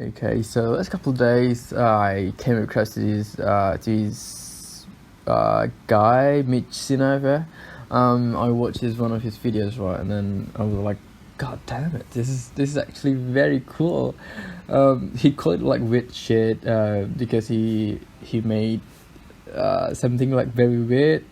Okay, so last couple of days I came across this guy Mitch Sinover. I watched one of his videos, right, and then I was like, God damn it, this is actually very cool. He called it like weird shit because he made something like very weird,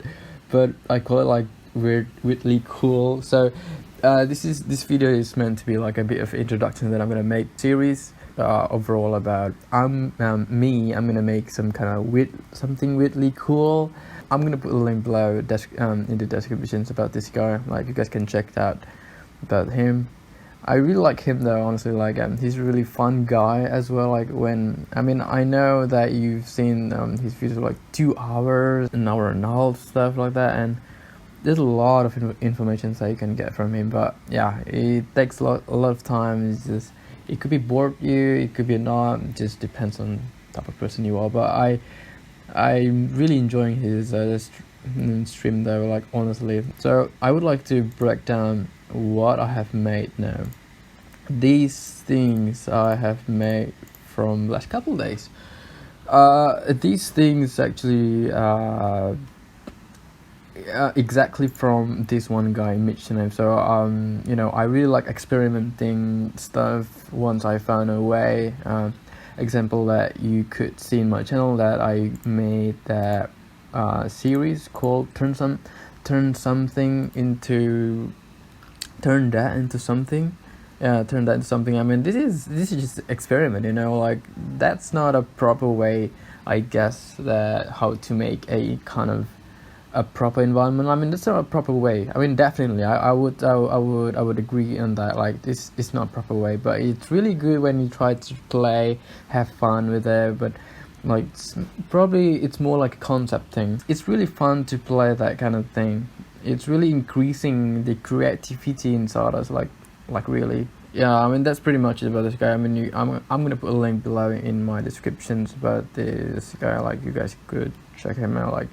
but I call it like weirdly cool. So this video is meant to be like a bit of introduction that I'm gonna make series overall about I'm gonna make some kind of something weirdly cool. I'm gonna put a link below in the descriptions about this guy, like you guys can check it out about him. I really like him though, honestly. Like he's a really fun guy as well. Like I know that you've seen his videos like 2 hours, an hour and a half, stuff like that, and there's a lot of information that you can get from him. But yeah, it takes a lot of time. It could be bored you, it could be not. It just depends on the type of person you are. But I'm really enjoying his stream though, like honestly. So I would like to break down what I have made now. These things I have made from last couple of days. These things actually exactly from this one guy Mitch. So I really like experimenting stuff once I found a way. Example that you could see in my channel, that I made that series called turn that into something. Turn that into something. I mean, this is just experiment, like that's not a proper way, I guess, that how to make a kind of a proper environment. I mean, that's not a proper way. I mean, definitely I would agree on that. Like, this is not a proper way, but it's really good when you try to play, have fun with it. But like, it's more like a concept thing. It's really fun to play that kind of thing. It's really increasing the creativity inside us, like really. Yeah, I mean, that's pretty much it about this guy. I mean, I'm gonna put a link below in my descriptions about this guy. Like, you guys could check him out. Like,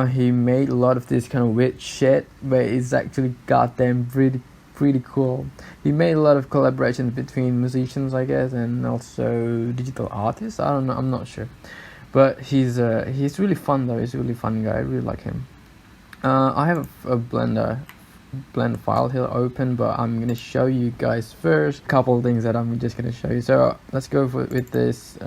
he made a lot of this kind of weird shit, but it's actually goddamn pretty cool. He made a lot of collaborations between musicians, I guess, and also digital artists. I don't know, I'm not sure, but he's really fun though. He's a really fun guy. I really like him. I have a blend file here open, but I'm gonna show you guys first a couple of things that I'm just gonna show you. So let's go with this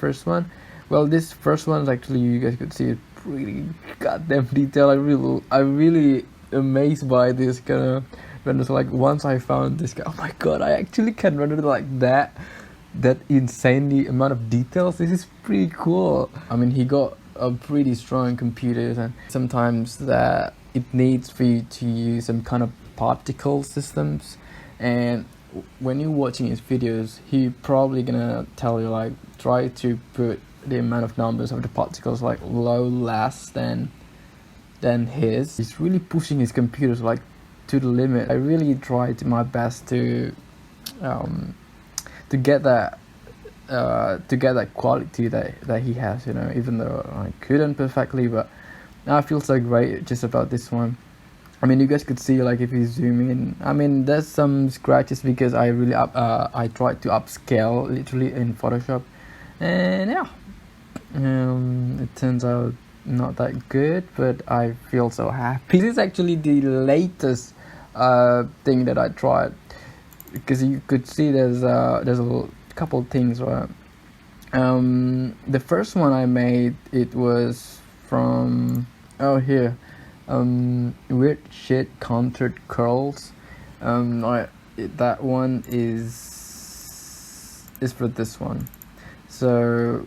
first one. Well, this first one is actually, you guys could see it, pretty goddamn detailed. I really amazed by this kind of renders. Like, once I found this guy, oh my god, I actually can render like that insanely amount of details. This is pretty cool. I mean, he got a pretty strong computers, and sometimes that it needs for you to use some kind of particle systems, and when you're watching his videos, he probably gonna tell you, like, try to put the amount of numbers of the particles like less than his. He's really pushing his computers like to the limit. I really tried my best to get that quality that he has, even though I couldn't perfectly. But I feel so great just about this one. I mean, you guys could see, like, if you zoom in, I mean, there's some scratches because I really I tried to upscale literally in Photoshop, and yeah, it turns out not that good, but I feel so happy. This is actually the latest thing that I tried, because you could see there's a couple things, right? The first one I made, it was from weird shit contoured curls. That one is for this one. So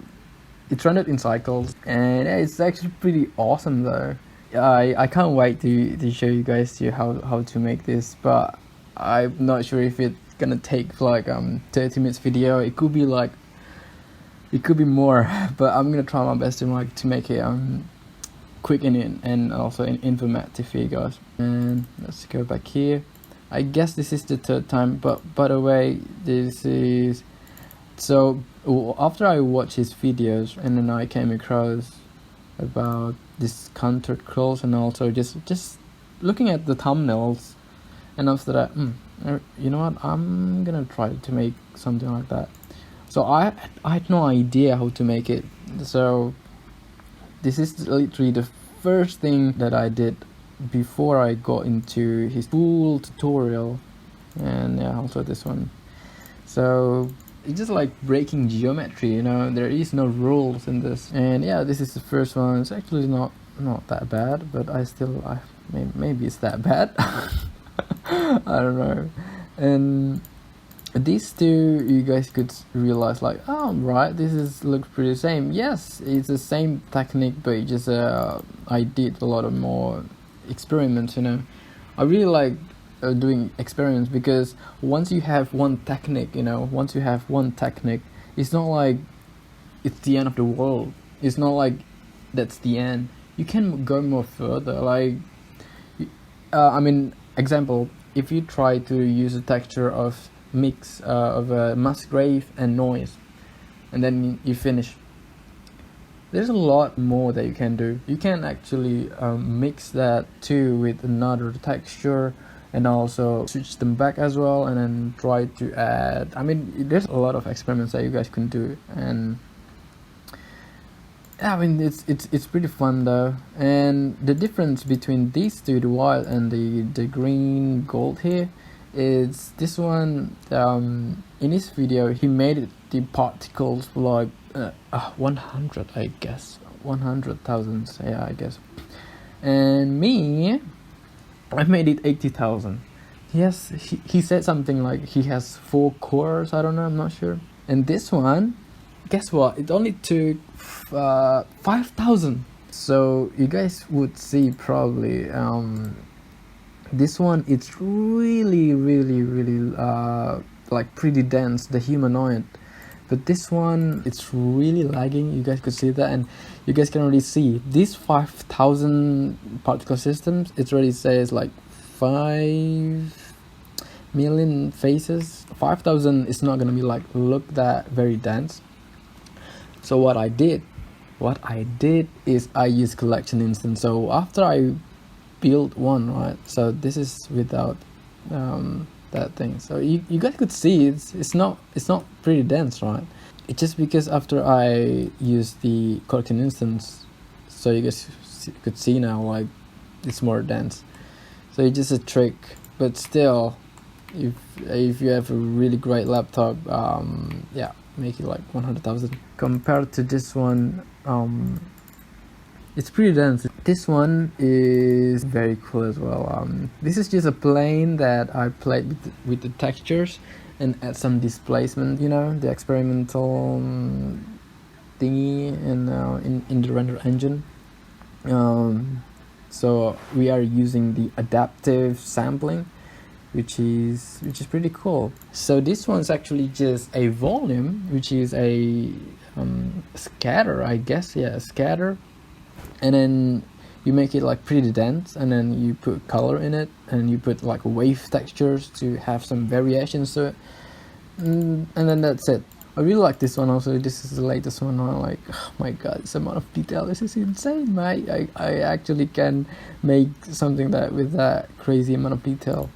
it's rendered in cycles, and yeah, it's actually pretty awesome though. I can't wait to show you guys how to make this, but I'm not sure if it's gonna take like 30 minutes video. It could be more, but I'm gonna try my best to make it quick and also informative for you guys. And let's go back here. I guess this is the third time, but by the way, this is, so after I watched his videos, and then I came across about this contoured curls, and also just looking at the thumbnails, and after that You know what, I'm gonna try to make something like that. So I had no idea how to make it, so this is literally the first thing that I did before I got into his full tutorial. And yeah, also this one. So it's just like breaking geometry, you know, there is no rules in this. And yeah, this is the first one. It's actually not that bad, but maybe it's that bad. I don't know. And these two, you guys could realize like, oh right, looks pretty same. Yes, it's the same technique, but it just I did a lot of more experiments, you know. I really like doing experiments, because once you have one technique, you know, it's not like it's the end of the world. It's not like that's the end. You can go more further. Like I mean, example, if you try to use a texture of mix of musgrave and noise, and then you finish, there's a lot more that you can do. You can actually mix that too with another texture, and also switch them back as well, and then try to add, I mean, there's a lot of experiments that you guys can do. And I mean, it's pretty fun though. And the difference between these two, the wild and the green gold here, is this one, in this video he made it the particles like 100, I guess 100,000, yeah, I guess. And me, I made it 80,000. Yes, he said something like he has 4 cores, I don't know, I'm not sure. And this one, guess what, it only took 5,000. So you guys would see probably this one, it's really like pretty dense, the humanoid. But this one, it's really lagging. You guys could see that, and you guys can already see these 5,000 particle systems. It already says like 5 million faces. 5,000 is not gonna be like look that very dense. So what I did is I used collection instance. So after I build one, right, so this is without that thing. So you guys could see it's not pretty dense, right? It's just because after I use the collection instance, so you guys could see now like it's more dense. So it's just a trick, but still, if you have a really great laptop, yeah, make it like 100,000. Compared to this one, it's pretty dense. This one is very cool as well. This is just a plane that I played with the textures and add some displacement, you know, the experimental thingy in the render engine. So we are using the adaptive sampling, which is pretty cool. So this one's actually just a volume, which is a scatter, I guess. Yeah, a scatter. And then you make it like pretty dense, and then you put color in it, and you put like wave textures to have some variations to it, and then that's it. I really like this one also. This is the latest one. I'm like, oh my god, this amount of detail, this is insane, mate. I actually can make something that with that crazy amount of detail.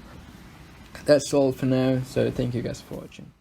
That's all for now, so thank you guys for watching.